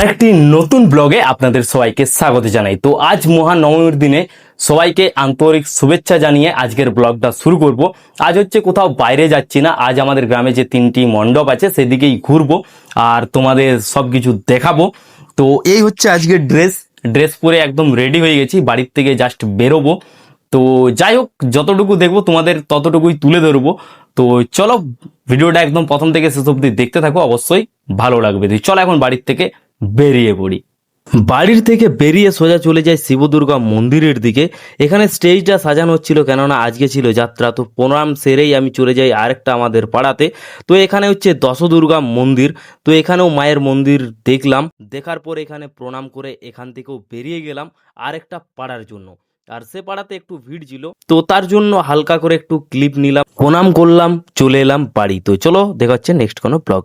আরেকটি নতুন ব্লগে আপনাদের সবাইকে স্বাগত জানাই। তো আজ মহানবমীর দিনে সবাইকে আন্তরিক শুভেচ্ছা জানিয়ে আজকের ব্লগটা শুরু করব। আজ হচ্ছে কোথাও বাইরে যাচ্ছি না, আজ আমাদের গ্রামে যে 3টি মণ্ডপ আছে সেদিকেই ঘুরবো আর তোমাদের সব কিছু দেখাবো। তো এই হচ্ছে আজকের ড্রেস পরে একদম রেডি হয়ে গেছি, বাড়ির থেকে জাস্ট বেরোবো। তো যাই হোক, যতটুকু দেখবো তোমাদের ততটুকুই তুলে ধরবো। তো চলো, ভিডিওটা একদম প্রথম থেকে শেষ অবধি দেখতে থাকো, অবশ্যই ভালো লাগবে। তো চলো এখন বাড়ির থেকে বেরিয়ে পড়ি। বাড়ির থেকে বেরিয়ে সোজা চলে যায় শিব দুর্গা মন্দিরের দিকে। এখানে স্টেজটা সাজানো হচ্ছিল, কেননা আজকে ছিল যাত্রা। তো প্রণাম সেরেই আমি চলে যাই আরেকটা আমাদের পাড়াতে। তো এখানে হচ্ছে দশদুর্গা মন্দির। তো এখানেও মায়ের মন্দির দেখলাম, দেখার পর এখানে প্রণাম করে এখান থেকেও বেরিয়ে গেলাম আরেকটা পাড়ার জন্য। আর সে পাড়াতে একটু ভিড় ছিল, তো তার জন্য হালকা করে একটু ক্লিপ নিলাম, প্রণাম করলাম, চলে এলাম বাড়ি। তো চলো দেখা হচ্ছে নেক্সট কোনো ব্লগ।